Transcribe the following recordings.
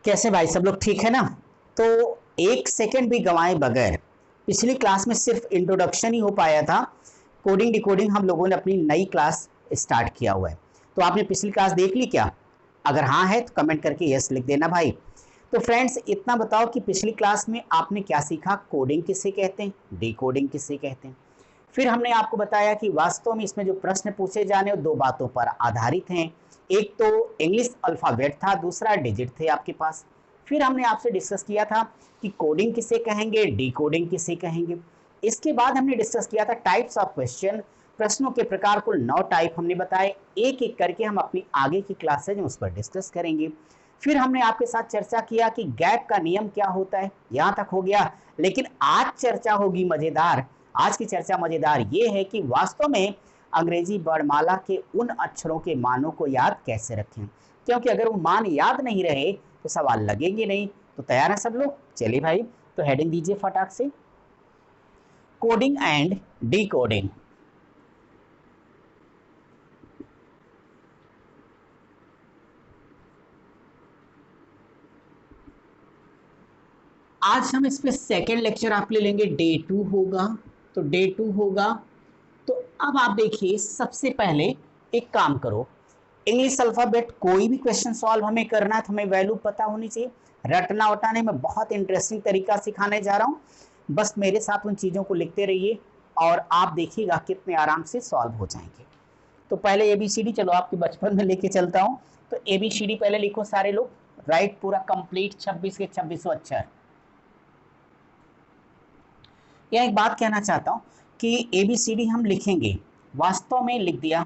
कैसे भाई सब लोग ठीक है ना। तो एक सेकंड भी गंवाए बगैर पिछली क्लास में सिर्फ इंट्रोडक्शन ही हो पाया था। कोडिंग डिकोडिंग हम लोगों ने अपनी नई क्लास स्टार्ट किया हुआ है। तो आपने पिछली क्लास देख ली क्या? अगर हाँ है तो कमेंट करके यस लिख देना भाई। तो फ्रेंड्स इतना बताओ कि पिछली क्लास में आपने क्या सीखा, कोडिंग किसे कहते हैं, डिकोडिंग किसे कहते हैं। फिर हमने आपको बताया कि वास्तव में इसमें जो प्रश्न पूछे जाने वो दो बातों पर आधारित हैं। एक तो इंग्लिश अल्फ़ाबेट था, दूसरा डिजिट थे आपके पास। फिर हमने आपसे डिस्कस किया था कि कोडिंग किसे कहेंगे, डिकोडिंग किसे कहेंगे। इसके बाद हमने डिस्कस किया था टाइप्स ऑफ क्वेश्चन, प्रश्नों के प्रकार कुल 9 टाइप हमने बताए। एक एक करके हम अपनी आगे की क्लासेज में उस पर डिस्कस करेंगे। फिर हमने आपके साथ चर्चा किया कि गैप का नियम क्या होता है, यहाँ तक हो गया। लेकिन आज चर्चा होगी मजेदार। आज की चर्चा मजेदार ये है कि वास्तव में अंग्रेजी वर्णमाला के उन अक्षरों के मानों को याद कैसे रखें, क्योंकि अगर वो मान याद नहीं रहे तो सवाल लगेंगे नहीं। तो तैयार है सब लोग? चलिए भाई, तो हेडिंग दीजिए फटाक से, कोडिंग एंड डिकोडिंग। आज हम इस पे सेकेंड लेक्चर आप ले लेंगे, डे 2 होगा। तो डे 2 होगा। तो अब आप देखिए, सबसे पहले एक काम करो, इंग्लिश अल्फ़ाबेट कोई भी क्वेश्चन सॉल्व हमें करना है तो हमें वैल्यू पता होनी चाहिए। रटना वटाने में बहुत इंटरेस्टिंग तरीका सिखाने जा रहा हूँ, बस मेरे साथ उन चीज़ों को लिखते रहिए और आप देखिएगा कितने आराम से सॉल्व हो जाएंगे। तो पहले ABCD, चलो आपके बचपन में लेके चलता हूँ। तो ABCD पहले लिखो सारे लोग, राइट, पूरा कंप्लीट 26 के 26 अक्षर। यह एक बात कहना चाहता हूँ कि ABCD हम लिखेंगे, वास्तव में लिख दिया।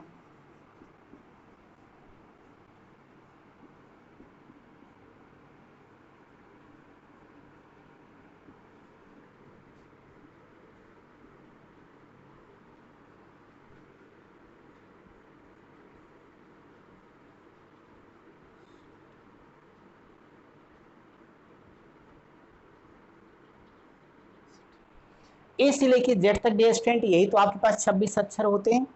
ए से लेके जेड तक डियर स्टूडेंट, यही तो आपके पास 26 अक्षर होते हैं।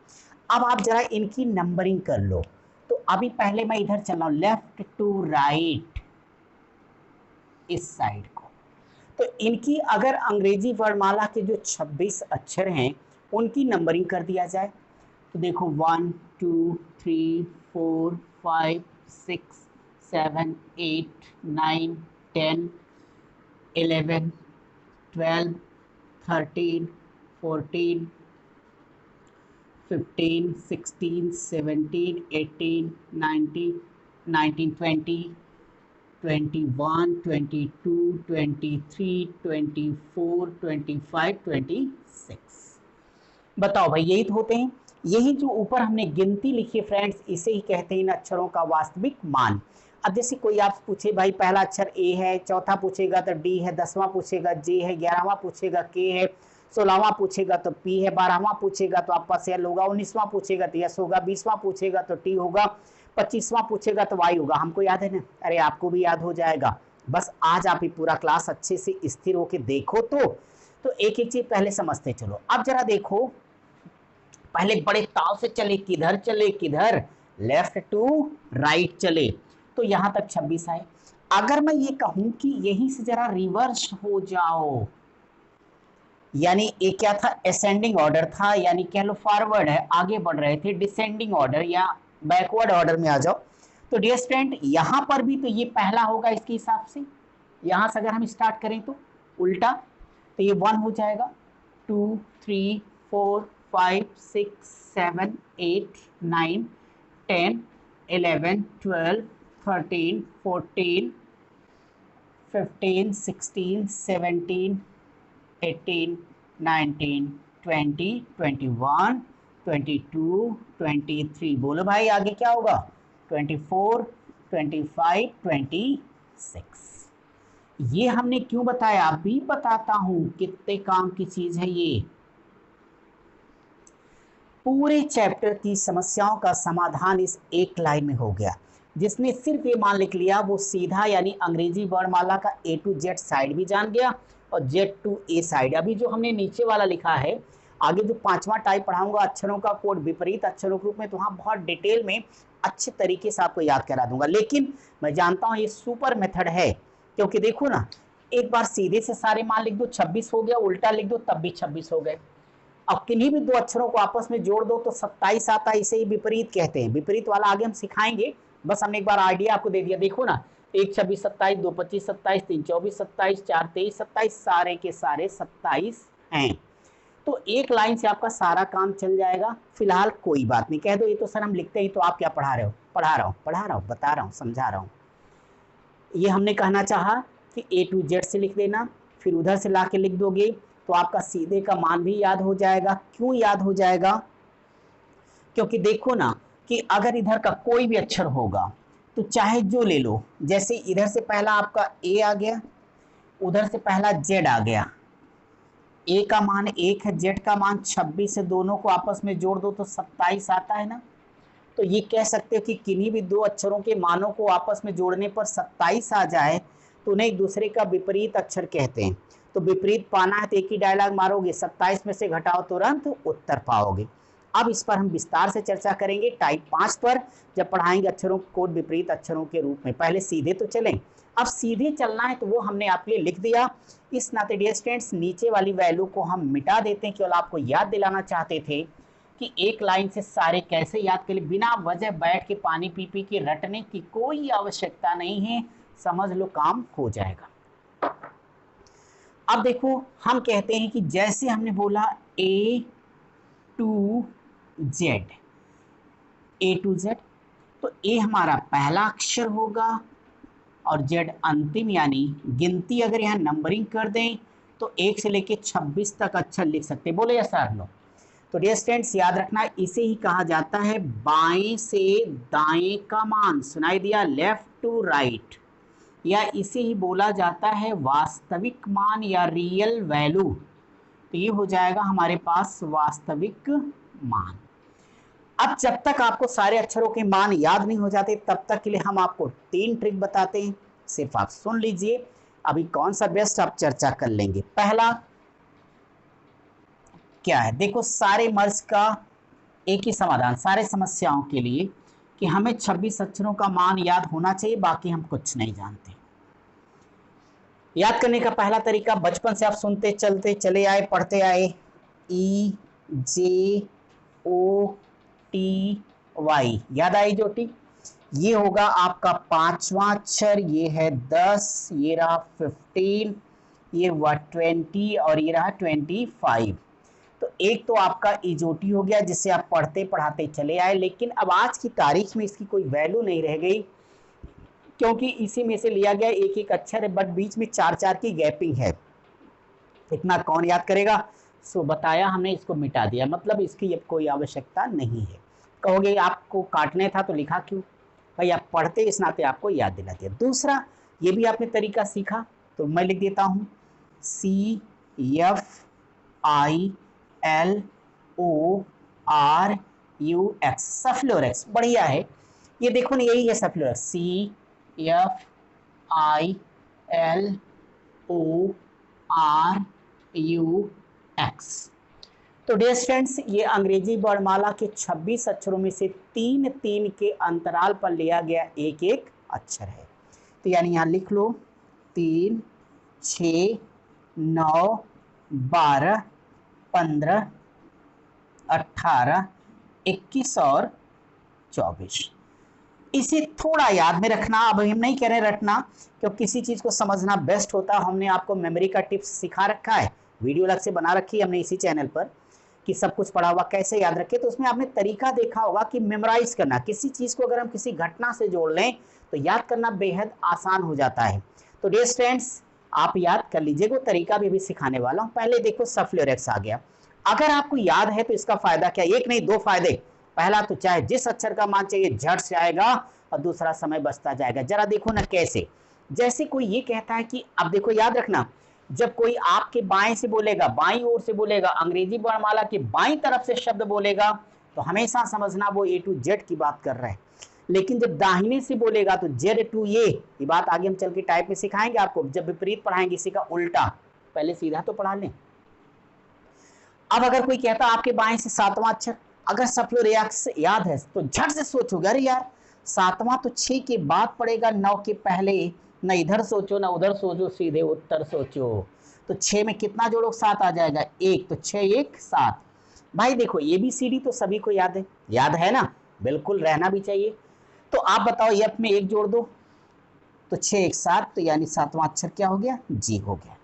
अब आप जरा इनकी नंबरिंग कर लो। तो अभी पहले मैं इधर चल रहा हूं, लेफ्ट टू राइट, इस साइड को। तो इनकी अगर अंग्रेजी वर्णमाला के जो 26 अक्षर हैं उनकी नंबरिंग कर दिया जाए तो देखो 1 2 3 4 5 6 7 8 9 10 11 12 13 14 15 16 17 18 19 19 20 21 22 23 24 25 26। बताओ भाई, यही तो होते हैं। यही जो ऊपर हमने गिनती लिखी है फ्रेंड्स, इसे ही कहते हैं इन अक्षरों का वास्तविक मान। अब जैसे कोई आपसे पूछे भाई पहला अक्षर ए है, चौथा पूछेगा तो डी है, 10वां पूछेगा जे है, 11वां पूछेगा के है, 16वां पूछेगा तो पी है, 12वां पूछेगा तो आपका सेल होगा, 19वां पूछेगा तो यस होगा, 20वां पूछेगा तो टी होगा, 25वां पूछेगा तो वाई होगा। हमको याद है ना? अरे आपको भी याद हो जाएगा। बस आज आप ही पूरा क्लास अच्छे से स्थिर होके देखो। तो एक एक चीज पहले समझते चलो। अब जरा देखो, पहले बड़े ताव से चले, किधर चले, किधर, लेफ्ट टू राइट चले। तो यहां तक 26 आए। अगर मैं ये कहूं कि यहीं से जरा रिवर्स हो जाओ, यानी ये क्या था, असेंडिंग ऑर्डर था, यानी कह लो फॉरवर्ड है, आगे बढ़ रहे थे, डिसेंडिंग ऑर्डर या बैकवर्ड ऑर्डर में आ जाओ। तो डियर स्टूडेंट, यहां पर भी तो ये पहला होगा इसके हिसाब से। यहां से अगर हम स्टार्ट करें तो उल्टा, तो ये 1 हो जाएगा, 2 3 4 5 6 7 8 9 10 11 12 13 14 15 16 17 18 19 20 21 22 23। बोलो भाई आगे क्या होगा? 24 25 26। ये हमने क्यों बताया, अभी बताता हूं, कितने काम की चीज है ये। पूरे चैप्टर की समस्याओं का समाधान इस एक लाइन में हो गया। जिसने सिर्फ ये मान लिख लिया वो सीधा, यानी अंग्रेजी वर्णमाला का A to Z साइड भी जान गया और Z to A साइड। अभी जो हमने नीचे वाला लिखा है, आगे जो 5वां टाइप पढ़ाऊंगा अक्षरों का कोड विपरीत अक्षरों के रूप में, तो वहाँ बहुत डिटेल में अच्छे तरीके से आपको याद करा दूंगा, लेकिन मैं जानता हूं ये सुपर मेथड है, क्योंकि देखो ना, एक बार सीधे से सारे मान लिख दो 26 हो गया, उल्टा लिख दो तब भी 26 हो गए। अब किन्हीं भी दो अक्षरों को आपस में जोड़ दो तो 27 आता है, इसे ही विपरीत कहते हैं। विपरीत वाला आगे हम सिखाएंगे, बस हमने एक बार आइडिया आपको दे दिया। देखो ना, 1 26 27, 2 25 27, 3 24 27, 4 23 27, सारे के सारे 27 हैं। तो एक लाइन से आपका सारा काम चल जाएगा। फिलहाल कोई बात नहीं, कह दो ये तो सर हम लिखते हैं, तो आप क्या पढ़ा रहे हो? पढ़ा रहा हूँ, बता रहा हूँ, समझा रहा हूँ। ये हमने कहना चाहा कि A to Z से लिख देना, फिर उधर से ला के लिख दोगे तो आपका सीधे का मान भी याद हो जाएगा। क्यों याद हो जाएगा? क्योंकि देखो ना कि अगर इधर का कोई भी अक्षर होगा तो चाहे जो ले लो, जैसे इधर से पहला आपका A आ गया, उधर से पहला Z आ गया। A का मान 1 है, Z का मान 26 है, दोनों को आपस में जोड़ दो तो 27 आता है ना। तो ये कह सकते हो कि किन्हीं भी दो अक्षरों के मानों को आपस में जोड़ने पर 27 आ जाए तो उन्हें एक दूसरे का विपरीत अक्षर कहते हैं। तो विपरीत पाना है तो एक ही डायलॉग मारोगे, 27 में से घटाओ तुरंत उत्तर पाओगे। अब इस पर हम विस्तार से चर्चा करेंगे टाइप 5 पर, जब पढ़ाएंगे अक्षरों को विपरीत अक्षरों के रूप में। पहले सीधे तो चलें, अब सीधे चलना है तो वो हमने आपके लिए लिख दिया। इस नाते डियर स्टूडेंट्स नीचे वाली वैल्यू को हम मिटा देते हैं, केवल आपको याद दिलाना चाहते थे कि एक लाइन से सारे कैसे याद करें। बिना वजह बैठ के पानी पी पी के रटने की कोई आवश्यकता नहीं है, समझ लो काम हो जाएगा। अब देखो हम कहते हैं कि जैसे हमने बोला A to Z, A to Z, तो A हमारा पहला अक्षर होगा और Z अंतिम, यानी गिनती अगर यहाँ नंबरिंग कर दें तो 1 से लेके 26 तक अक्षर लिख सकते। बोले या सर लो? तो डियर स्टूडेंट्स याद रखना, इसे ही कहा जाता है बाएं से दाएं का मान। सुनाई दिया? लेफ्ट टू राइट, या इसे ही बोला जाता है वास्तविक मान या रियल वैल्यू। तो ये हो जाएगा हमारे पास वास्तविक मान। अब जब तक आपको सारे अक्षरों के मान याद नहीं हो जाते तब तक के लिए हम आपको 3 ट्रिक बताते हैं, सिर्फ आप सुन लीजिए। अभी कौन सा बेस्ट आप चर्चा कर लेंगे। पहला क्या है? देखो, सारे मर्ज का एक ही समाधान सारे समस्याओं के लिए कि हमें 26 अक्षरों का मान याद होना चाहिए, बाकी हम कुछ नहीं जानते। याद करने का पहला तरीका, बचपन से आप सुनते चलते चले आए, पढ़ते आए, EJOTY, याद आई जोटी? ये होगा आपका 5वां अक्षर, ये है 10, ये रहा 15, ये हुआ 20 और ये रहा 25। तो एक तो आपका इजोटी हो गया जिसे आप पढ़ते पढ़ाते चले आए, लेकिन अब आज की तारीख में इसकी कोई वैल्यू नहीं रह गई, क्योंकि इसी में से लिया गया एक एक अक्षर है, बट बीच में 4-4 की गैपिंग है। इतना कौन याद करेगा? सो बताया हमने, इसको मिटा दिया, मतलब इसकी अब कोई आवश्यकता नहीं है। कहोगे आपको काटने था तो लिखा क्यों? भाई आप पढ़ते इस नाते आपको याद दिला दिया। दूसरा, ये भी आपने तरीका सीखा, तो मैं लिख देता हूँ CFILORUX, सफ्लोरेक्स। बढ़िया है, ये देखो ना, यही है सफ्लोरेक्स, CFILORUX। तो डियर स्टूडेंट्स, ये अंग्रेजी वर्णमाला के 26 अक्षरों में से 3-3 के अंतराल पर लिया गया एक एक अक्षर है। तो यानी यहाँ लिख लो 3, 6, 9, 12, 15, 18, 21 और 24। इसे थोड़ा याद में रखना। अब हम नहीं कह रहे रटना, क्योंकि किसी चीज़ को समझना बेस्ट होता है। हमने आपको मेमोरी का टिप्स सिखा रखा है, वीडियो अलग से बना रखी है हमने इसी चैनल पर कि सब कुछ पढ़ा हुआ कैसे याद रखें। तो उसमें आपने तरीका देखा होगा कि मेमोराइज करना, किसी चीज़ को अगर हम किसी घटना से जोड़ लें तो याद करना बेहद आसान हो जाता है। तो डियर स्टूडेंट्स, आप याद कर लीजिए, वो तरीका भी अभी सिखाने वाला हूँ। पहले देखो सफ्लोरेक्स आ गया। अगर आपको याद है तो इसका फायदा क्या? एक नहीं, 2 फायदे। पहला तो चाहे जिस अक्षर का मान चाहिए झट से आएगा, और दूसरा समय बचता जाएगा। जरा देखो ना कैसे। जैसे कोई ये कहता है कि, अब देखो याद रखना, जब कोई आपके बाएं से बोलेगा, बाईं ओर से बोलेगा, अंग्रेजी वर्णमाला के बाईं तरफ से शब्द बोलेगा, तो हमेशा समझना वो A to Z की बात कर रहा है। लेकिन जब दाहिने से बोलेगा तो Z to A, ये बात आगे हम चल के टाइप में सिखाएंगे आपको, जब विपरीत पढ़ाएंगे इसी का उल्टा। पहले सीधा तो पढ़ा लें। अब अगर कोई कहता आपके बाएं से 7वां अक्षर, अगर सफ्लोरेक्स याद है तो झट से सोचोगे, अरे यार सातवां तो 6 के बाद पड़ेगा, 9 के पहले। न इधर सोचो ना उधर सोचो, सीधे उत्तर सोचो। तो 6 में कितना जोड़ो, 7 आ जाएगा, 1, तो 6 1 7। भाई देखो ABCD तो सभी को याद है ना, बिल्कुल रहना भी चाहिए। तो आप बताओ F में 1 जोड़ दो तो 6 1 7, तो यानी सातवां अक्षर क्या हो गया, G हो गया।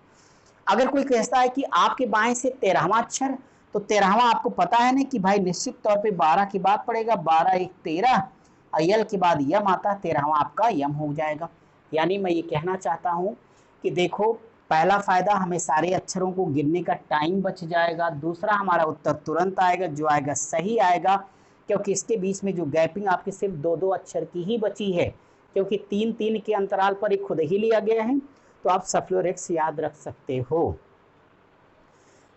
अगर कोई कहता है कि आपके बाएं से 13वां अक्षर, तो 13वां आपको पता है ना कि भाई निश्चित तौर पे 12 के बाद पड़ेगा, 12 1 13, और यल के बाद यम आता, 13वां आपका यम हो जाएगा। यानी मैं ये कहना चाहता हूं कि देखो, पहला फायदा हमें सारे अक्षरों को गिनने का टाइम बच जाएगा, दूसरा हमारा उत्तर तुरंत आएगा, जो आएगा सही आएगा, क्योंकि इसके बीच में जो गैपिंग आपकी सिर्फ 2-2 अक्षर की ही बची है, क्योंकि 3-3 के अंतराल पर एक खुद ही लिया गया है। तो आप सफ्लोरेक्स याद रख सकते हो।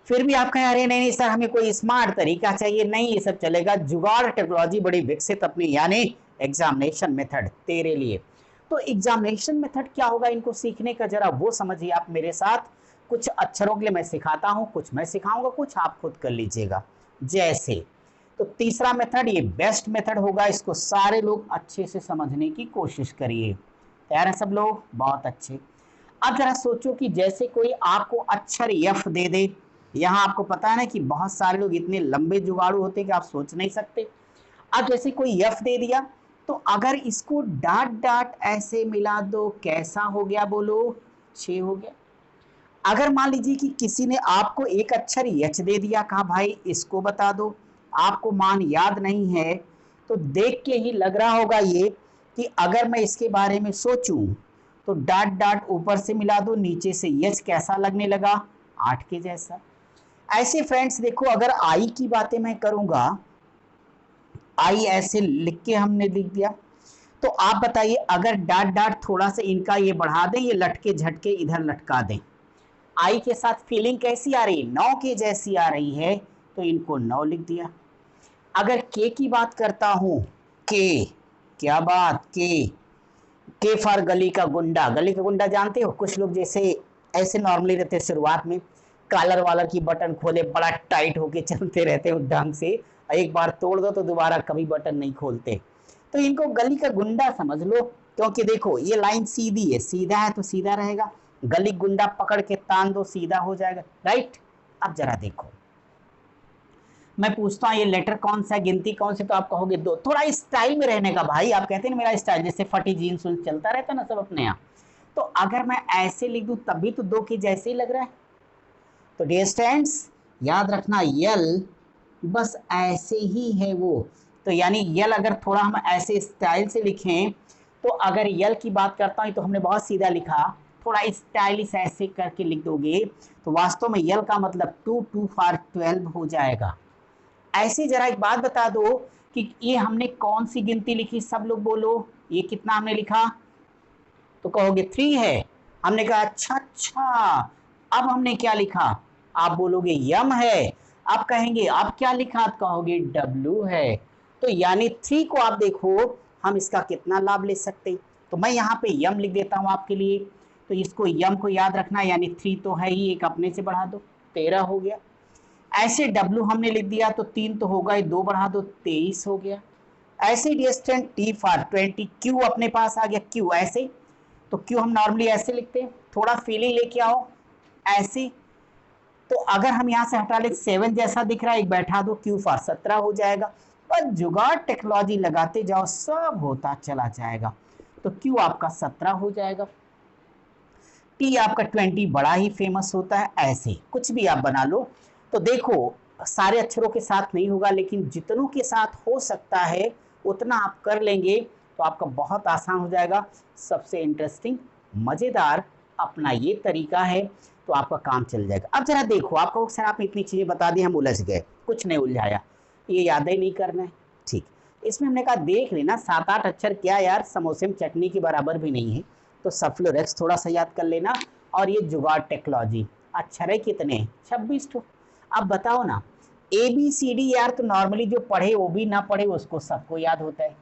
फिर भी आप कहें अरे नहीं सर हमें कोई स्मार्ट तरीका चाहिए, नहीं ये सब चलेगा, जुगाड़ टेक्नोलॉजी बड़ी विकसित अपनी, यानी एग्जामिनेशन मेथड तेरे लिए। तो एग्जामिनेशन मेथड क्या होगा इनको सीखने का, जरा वो समझिए आप मेरे साथ। कुछ अक्षरों के लिए मैं सिखाता हूं, कुछ मैं सिखाऊंगा, कुछ आप खुद कर लीजिएगा। जैसे तो तीसरा मेथड ये बेस्ट मेथड होगा, इसको सारे लोग अच्छे से समझने की कोशिश करिए। तैयार है सब लोग, बहुत अच्छे। अब जरा सोचो कि जैसे कोई आपको अक्षर F दे दे, यहाँ आपको पता है ना कि बहुत सारे लोग इतने लंबे जुगाड़ू होते हैं कि आप सोच नहीं सकते। अब जैसे कोई F दे दिया, तो अगर इसको डाट डाट ऐसे मिला दो, कैसा हो गया बोलो, 6 हो गया। अगर मान लीजिए कि किसी ने आपको एक अक्षर H दे दिया, कहा भाई इसको बता दो, आपको मान याद नहीं है, तो देख के ही लग रहा होगा ये कि अगर मैं इसके बारे में सोचूं तो डाट डाट ऊपर से मिला दो, नीचे से यच कैसा लगने लगा, 8 के जैसा। ऐसे फ्रेंड्स देखो, अगर आई की बातें मैं करूंगा, आई ऐसे लिख के हमने लिख दिया, तो आप बताइए अगर डाट डाट थोड़ा सा इनका ये बढ़ा दें, ये लटके झटके इधर लटका दें, आई के साथ फीलिंग कैसी आ रही है, 9 के जैसी आ रही है, तो इनको 9 लिख दिया। अगर के की बात करता हूं, के, क्या बात, के फॉर गली का गुंडा, गली का गुंडा जानते हो, कुछ लोग जैसे ऐसे नॉर्मली रहते हैं, शुरुआत में कॉलर वालर की बटन खोले बड़ा टाइट होके चलते रहते हैं ढंग से, एक बार तोड़ दो तो दोबारा कभी बटन नहीं खोलते, तो इनको गली का गुंडा समझ लो। क्योंकि देखो ये लाइन सीधी है, सीधा है तो सीधा रहेगा, गली गुंडा पकड़ के तान दो सीधा हो जाएगा, राइट। अब जरा देखो, मैं पूछता हूँ ये लेटर कौन सा है, गिनती कौन सी, तो आप कहोगे 2। थोड़ा स्टाइल में रहने का भाई, आप कहते हैं ना मेरा स्टाइल, जैसे फटी जीन्स चलता रहता ना सब अपने यहाँ, तो अगर मैं ऐसे लिख दूं तब भी तो 2 के जैसे ही लग रहा है। तो डियर स्टूडेंट्स याद रखना, यल बस ऐसे ही है वो, तो यानी यल अगर थोड़ा हम ऐसे स्टाइल से लिखें, तो अगर यल की बात करता हूँ तो हमने बहुत सीधा लिखा, थोड़ा स्टाइलिश ऐसे करके लिख दोगे तो वास्तव में यल का मतलब 2 2 फॉर 12 हो जाएगा। ऐसे जरा एक बात बता दो कि ये हमने कौन सी गिनती लिखी, सब लोग बोलो ये कितना हमने लिखा, तो कहोगे 3 है, हमने कहा अच्छा अच्छा, अब हमने क्या लिखा, आप बोलोगे यम है, अब कहेंगे अब क्या लिखा, आप कहोगे W है। तो यानी 3 को आप देखो हम इसका कितना लाभ ले सकते हैं, तो मैं यहाँ पे यम लिख देता हूँ आपके लिए, तो इसको यम को याद रखना, यानी 3 तो है ही, एक अपने से बढ़ा दो 13 हो गया। ऐसे W हमने लिख दिया तो 3 तो होगा ही, 2 बढ़ा दो 23 हो गया। ऐसे डिस्टेंट T फॉर 20, Q अपने पास आ गया, Q ऐसे, तो Q हम नॉर्मली ऐसे लिखते हैं, थोड़ा फीलिंग लेके आओ ऐसे, तो अगर हम यहाँ से हटा ले 7 जैसा दिख रहा है, एक बैठा दो, Q फॉर 17 हो जाएगा। पर जुगाड़ टेक्नोलॉजी लगाते जाओ सब होता चला जाएगा, तो Q आपका 17 हो जाएगा। T आपका 20 बड़ा ही फेमस होता है, ऐसे कुछ भी आप बना लो। तो देखो सारे अक्षरों के साथ नहीं होगा, लेकिन जितनों के साथ हो सकता है उतना आप कर लेंगे तो आपका बहुत आसान हो जाएगा। सबसे इंटरेस्टिंग मज़ेदार अपना ये तरीका है, तो आपका काम चल जाएगा। अब जरा देखो, आपको सर आपने इतनी चीज़ें बता दी, हम उलझ गए, कुछ नहीं उलझाया, ये याद ही नहीं करना है, ठीक। इसमें हमने कहा देख लेना 7-8 अक्षर क्या यार, समोसे में चटनी के बराबर भी नहीं है, तो सफ्लोरेक्स थोड़ा सा याद कर लेना, और ये जुगाड़ टेक्नोलॉजी। अक्षर है कितने, 26 ठो। अब बताओ ना, ABCD यार तो नॉर्मली जो पढ़े वो भी ना पढ़े उसको सबको याद होता है,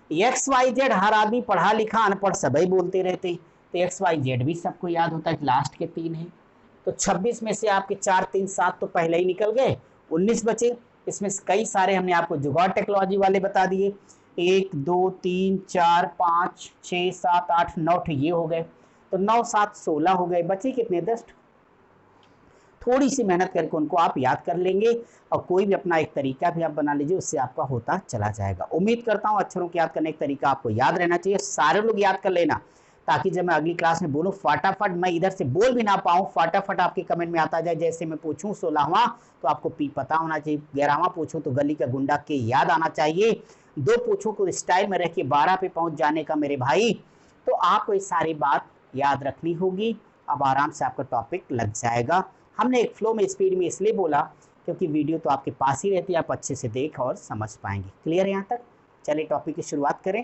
XYZ हर आदमी पढ़ा लिखा अनपढ़ सभी बोलते रहते हैं, तो XYZ भी सबको याद होता है, लास्ट के 3 है, तो 26 में से आपके 4 3 7 तो पहले ही निकल गए, 19 बचे। इसमें कई सारे हमने आपको जुगाड़ टेक्नोलॉजी वाले बता दिए, 1 2 3 4 5 6 7 8 9 ये हो गए, तो 9 7 16 हो गए, बचे कितने 10। थोड़ी सी मेहनत करके उनको आप याद कर लेंगे और कोई भी अपना एक तरीका भी आप बना लीजिए, उससे आपका होता चला जाएगा। उम्मीद करता हूँ अक्षरों को याद करने का तरीका आपको याद रहना चाहिए, सारे लोग याद कर लेना, ताकि जब मैं अगली क्लास में बोलूँ फटाफट मैं इधर से बोल भी ना पाऊँ, फटाफट आपके कमेंट में आता जाए। जैसे मैं पूछूँ 16वां तो आपको पी पता होना चाहिए, 11वां पूछूँ तो गली का गुंडा के याद आना चाहिए, 2 पूछूँ तो स्टाइल में रह के 12 पे पहुंच जाने का मेरे भाई। तो आपको ये सारी बात याद रखनी होगी, अब आराम से आपका टॉपिक लग जाएगा। हमने एक फ्लो में स्पीड में इसलिए बोला क्योंकि वीडियो तो आपके पास ही रहती है, आप अच्छे से देख और समझ पाएंगे। क्लियर है यहाँ तक? चलिए टॉपिक की शुरुआत करें।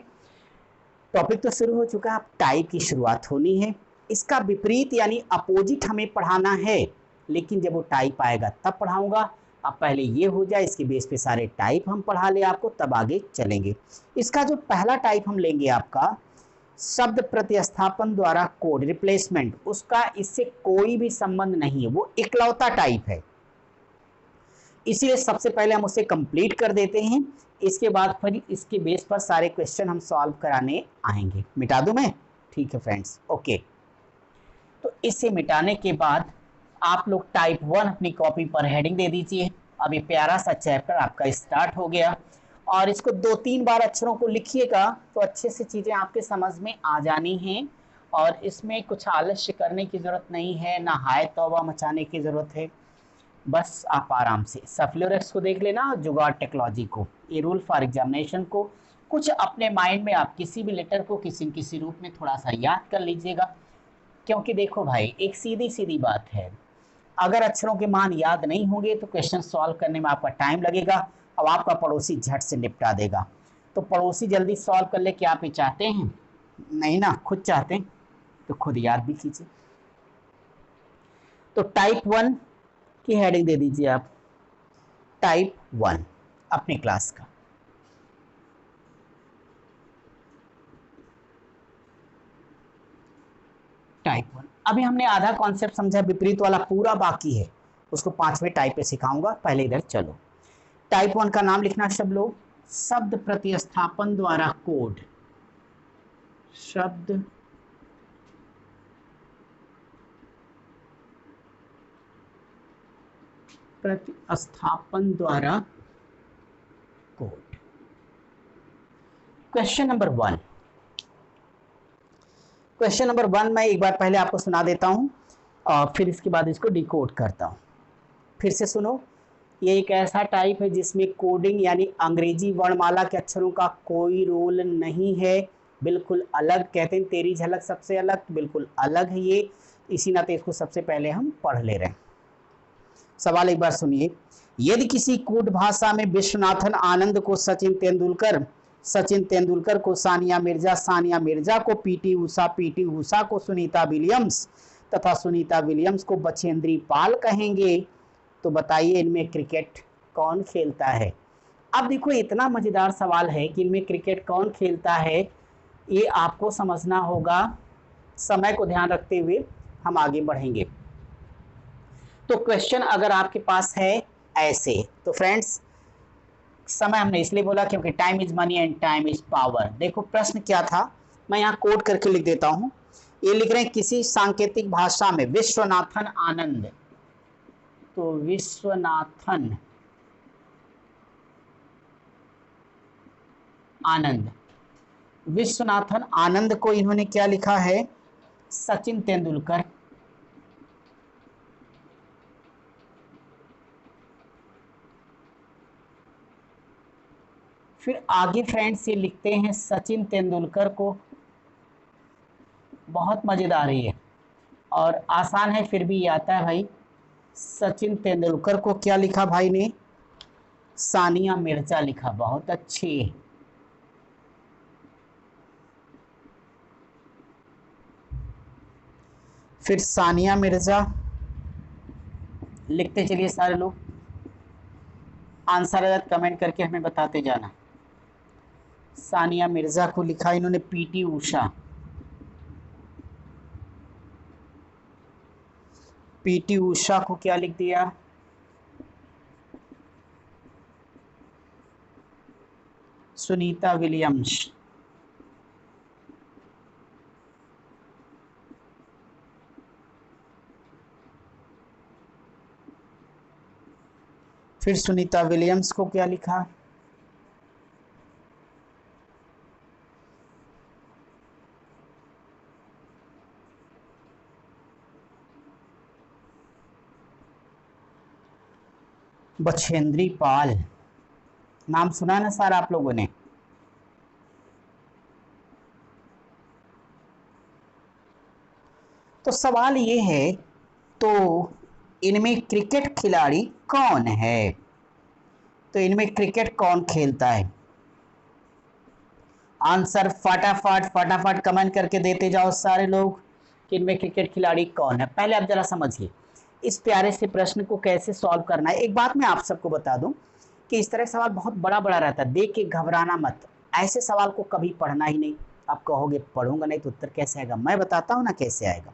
टॉपिक तो शुरू हो चुका है, अब टाइप की शुरुआत होनी है। इसका विपरीत यानी अपोजिट हमें पढ़ाना है, लेकिन जब वो टाइप आएगा तब पढ़ाऊंगा। अब पहले ये हो जाए, इसके बेस पे सारे टाइप हम पढ़ा ले आपको, तब आगे चलेंगे। इसका जो पहला टाइप हम लेंगे आपका शब्द प्रतिस्थापन द्वारा कोड रिप्लेसमेंट, उसका इससे कोई भी संबंध नहीं है, वो इकलौता टाइप है, इसीलिए सबसे पहले हम उसे कंप्लीट कर देते हैं। इसके बाद फिर इसके बेस पर सारे क्वेश्चन हम सॉल्व कराने आएंगे। मिटा दूं मैं? ठीक है फ्रेंड्स, ओके। तो इसे मिटाने के बाद आप लोग टाइप 1 अपनी कॉपी पर हेडिंग दे दीजिए। अब ये प्यारा सा चैप्टर आपका स्टार्ट हो गया, और इसको 2-3 बार अक्षरों को लिखिएगा तो अच्छे से चीज़ें आपके समझ में आ जानी हैं, और इसमें कुछ आलस्य करने की ज़रूरत नहीं है, ना हाय तौबा मचाने की ज़रूरत है। बस आप आराम से सफ्लोरेक्स को देख लेना, जुगाड़ टेक्नोलॉजी को, ये रूल फॉर एग्जामिनेशन को कुछ अपने माइंड में आप किसी भी लेटर को किसी न किसी रूप में थोड़ा सा याद कर लीजिएगा। क्योंकि देखो भाई, एक सीधी सीधी बात है, अगर अक्षरों के मान याद नहीं होंगे तो क्वेश्चन सॉल्व करने में आपका टाइम लगेगा, अब आपका पड़ोसी झट से निपटा देगा। तो पड़ोसी जल्दी सॉल्व कर ले, क्या आप ये चाहते हैं? नहीं ना, खुद चाहते हैं तो खुद याद भी कीजिए। तो टाइप 1 की हेडिंग दे दीजिए आप, टाइप 1 अपनी क्लास का। टाइप 1 अभी हमने आधा कॉन्सेप्ट समझा, विपरीत वाला पूरा बाकी है, उसको 5वें टाइप पे सिखाऊंगा, पहले इधर चलो। टाइप 1 का नाम लिखना सब लोग, शब्द प्रतिस्थापन द्वारा कोड, शब्द प्रतिस्थापन द्वारा code. Question number 1, question number 1 मैं एक बार पहले आपको सुना देता हूं और फिर इसके बाद इसको डिकोड करता हूं। फिर से सुनो, ये एक ऐसा टाइप है जिसमें कोडिंग यानी अंग्रेजी वर्णमाला के अक्षरों का कोई रोल नहीं है, बिल्कुल अलग, कहते हैं तेरी झलक सबसे अलग, तो बिल्कुल अलग है ये, इसी नाते इसको सबसे पहले हम पढ़ ले रहे हैं। सवाल एक बार सुनिए, यदि किसी कूट भाषा में विश्वनाथन आनंद को सचिन तेंदुलकर, सचिन तेंदुलकर को सानिया मिर्जा, सानिया मिर्जा को पीटी उषा, पीटी उषा को सुनीता विलियम्स तथा सुनीता विलियम्स को बछेंद्री पाल कहेंगे, तो बताइए इनमें क्रिकेट कौन खेलता है? अब देखो, इतना मजेदार सवाल है कि इनमें क्रिकेट कौन खेलता है, ये आपको समझना होगा। समय को ध्यान रखते हुए हम आगे बढ़ेंगे। तो क्वेश्चन अगर आपके पास है ऐसे, तो फ्रेंड्स समय हमने इसलिए बोला क्योंकि time is money and time is power. देखो प्रश्न क्या था, मैं यहाँ कोड करके लिख देता हूं। ये लिख रहे हैं किसी सांकेतिक भाषा में विश्वनाथन आनंद, तो विश्वनाथन आनंद, विश्वनाथन आनंद को इन्होंने क्या लिखा है? सचिन तेंदुलकर। फिर आगे फ्रेंड्स ये लिखते हैं सचिन तेंदुलकर को, बहुत मजेदार है और आसान है फिर भी ये आता है भाई। सचिन तेंदुलकर को क्या लिखा भाई ने? सानिया मिर्जा लिखा, बहुत अच्छी। फिर सानिया मिर्जा लिखते चलिए सारे लोग, आंसर आजाद कमेंट करके हमें बताते जाना। सानिया मिर्जा को लिखा इन्होंने पीटी उषा, पीटी उषा को क्या लिख दिया? सुनीता विलियम्स। फिर सुनीता विलियम्स को क्या लिखा? बछेंद्री पाल। नाम सुना ना सर आप लोगों ने? तो सवाल ये है, तो इनमें क्रिकेट खिलाड़ी कौन है? तो इनमें क्रिकेट कौन खेलता है? आंसर फटाफट फटाफट कमेंट करके देते जाओ सारे लोग कि इनमें क्रिकेट खिलाड़ी कौन है। पहले आप जरा समझिए इस प्यारे से प्रश्न को कैसे सॉल्व करना है। एक बात मैं आप सबको बता दूं कि इस तरह सवाल बहुत बड़ा बड़ा रहता है, देख के घबराना मत। ऐसे सवाल को कभी पढ़ना ही नहीं। आप कहोगे पढ़ूंगा नहीं तो उत्तर कैसे आएगा? मैं बताता हूं ना कैसे आएगा।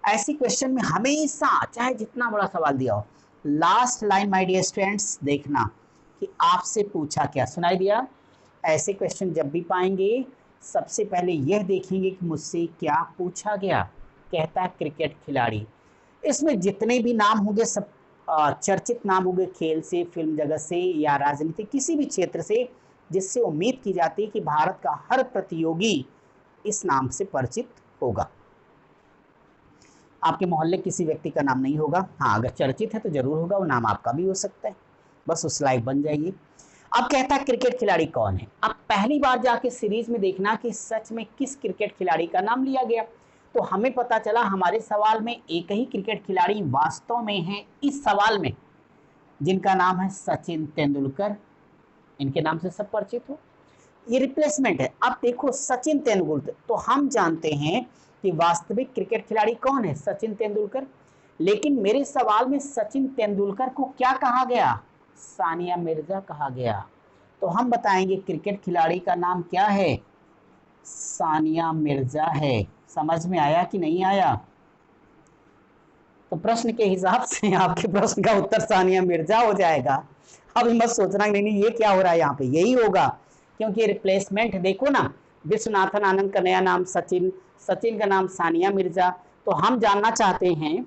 ऐसी क्वेश्चन में हमेशा चाहे जितना बड़ा सवाल दिया हो, last line my dear students देखना कि आपसे पूछा क्या। सुनाई दिया? ऐसे क्वेश्चन जब भी पाएंगे सबसे पहले यह देखेंगे कि मुझसे क्या पूछा गया। कहता है क्रिकेट खिलाड़ी। इसमें जितने भी नाम होंगे सब चर्चित नाम होंगे, खेल से, फिल्म जगत से या राजनीति किसी भी क्षेत्र से, जिससे उम्मीद की जाती है कि भारत का हर प्रतियोगी इस नाम से परिचित होगा। आपके मोहल्ले किसी व्यक्ति का नाम नहीं होगा, हाँ अगर चर्चित है तो जरूर होगा, वो नाम आपका भी हो सकता है, बस उस लायक बन जाइए। अब कहता है क्रिकेट खिलाड़ी कौन है। अब पहली बार जाके सीरीज में देखना कि सच में किस क्रिकेट खिलाड़ी का नाम लिया गया। तो हमें पता चला हमारे सवाल में एक ही क्रिकेट खिलाड़ी वास्तव में है इस सवाल में, जिनका नाम है सचिन तेंदुलकर। इनके नाम से सब परिचित हो। ये रिप्लेसमेंट है। अब देखो सचिन तेंदुलकर, तो हम जानते हैं कि वास्तविक क्रिकेट खिलाड़ी कौन है, सचिन तेंदुलकर। लेकिन मेरे सवाल में सचिन तेंदुलकर को क्या कहा गया? सानिया मिर्जा कहा गया। तो हम बताएंगे क्रिकेट खिलाड़ी का नाम क्या है? सानिया मिर्जा है। समझ में आया कि नहीं आया? तो प्रश्न के हिसाब से आपके प्रश्न का उत्तर सानिया मिर्जा हो जाएगा। अब मत सोचना नहीं नहीं ये क्या हो रहा है यहाँ पे, यही होगा क्योंकि रिप्लेसमेंट देखो ना, विश्वनाथन आनंद का नया नाम सचिन, सचिन का नाम सानिया मिर्जा। तो हम जानना चाहते हैं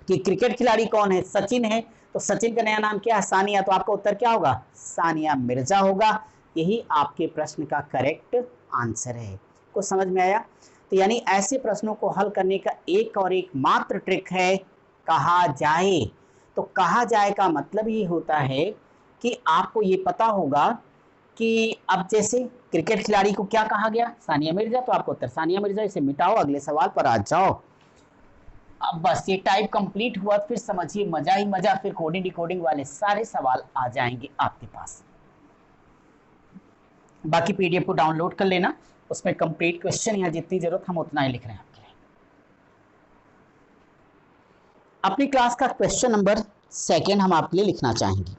कि क्रिकेट खिलाड़ी कौन है, सचिन है, तो सचिन का नया नाम क्या है? सानिया। तो आपका उत्तर क्या होगा? सानिया मिर्जा होगा। यही आपके प्रश्न का करेक्ट आंसर है। कुछ समझ में आया? तो यानी ऐसे प्रश्नों को हल करने का एक और एक मात्र ट्रिक है, कहा जाए। तो कहा जाए का मतलब ये होता है कि आपको ये पता होगा कि अब जैसे क्रिकेट खिलाड़ी को क्या कहा गया? सानिया मिर्जा। तो आपको उत्तर सानिया मिर्जा। इसे मिटाओ, अगले सवाल पर आ जाओ। अब बस ये टाइप कंप्लीट हुआ, फिर समझिए मजा ही मजा, फिर कोडिंग डिकोडिंग वाले सारे सवाल आ जाएंगे आपके पास। बाकी पीडीएफ को डाउनलोड कर लेना, उसमें कंप्लीट क्वेश्चन या जितनी जरूरत हम उतना ही लिख रहे हैं आपके लिए। अपनी क्लास का क्वेश्चन नंबर 2 हम आपके लिए लिखना चाहेंगे।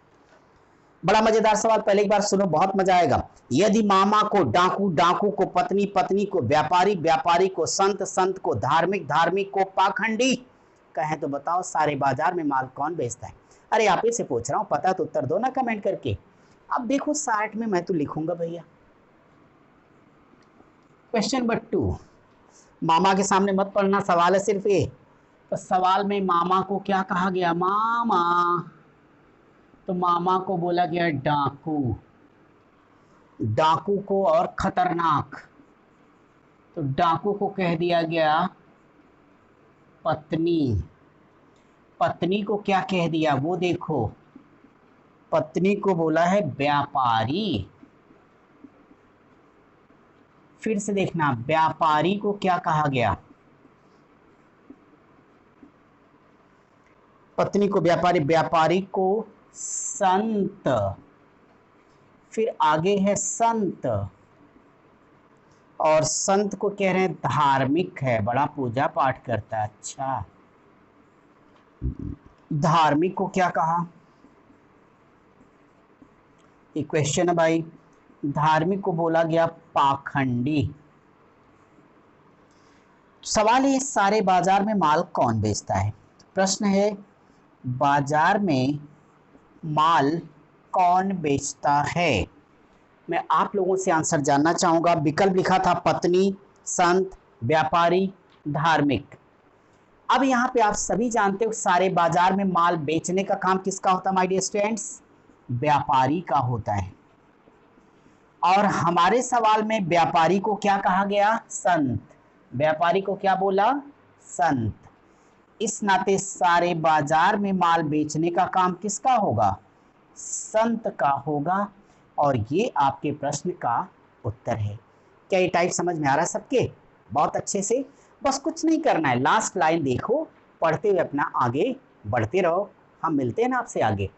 बड़ा मजेदार सवाल, पहले एक बार सुनो, बहुत मजा आएगा। यदि मामा को डाकू, डाकू को पत्नी, पत्नी को व्यापारी, व्यापारी को संत, संत को धार्मिक, धार्मिक को पाखंडी कहें तो बताओ सारे बाजार में माल कौन बेचता है? अरे आप ही से पूछ रहा हूं, पता तो उत्तर दो ना कमेंट करके। अब देखो 60 में मैं तो लिखूंगा भैया। क्वेश्चन नंबर 2, मामा के सामने मत पढ़ना, सवाल है सिर्फ ये। तो सवाल में मामा को क्या कहा गया? मामा। तो मामा को बोला गया डाकू, डाकू को और खतरनाक, तो डाकू को कह दिया गया पत्नी, पत्नी को क्या कह दिया वो देखो, पत्नी को बोला है व्यापारी। फिर से देखना, व्यापारी को क्या कहा गया? पत्नी को व्यापारी, व्यापारी को संत, फिर आगे है संत, और संत को कह रहे हैं धार्मिक है, बड़ा पूजा पाठ करता है। अच्छा, धार्मिक को क्या कहा? एक क्वेश्चन है भाई। धार्मिक को बोला गया पाखंडी। सवाल है सारे बाजार में माल कौन बेचता है? प्रश्न है बाजार में माल कौन बेचता है? मैं आप लोगों से आंसर जानना चाहूंगा। विकल्प लिखा था पत्नी, संत, व्यापारी, धार्मिक। अब यहाँ पे आप सभी जानते हो सारे बाजार में माल बेचने का काम किसका होता है माय डियर स्टूडेंट्स? व्यापारी का होता है। और हमारे सवाल में व्यापारी को क्या कहा गया? संत। व्यापारी को क्या बोला? संत। इस नाते सारे बाजार में माल बेचने का काम किसका होगा? संत का होगा। और ये आपके प्रश्न का उत्तर है। क्या ये टाइप समझ में आ रहा है सबके? बहुत अच्छे से। बस कुछ नहीं करना है, लास्ट लाइन देखो, पढ़ते हुए अपना आगे बढ़ते रहो। हम मिलते हैं ना आपसे आगे।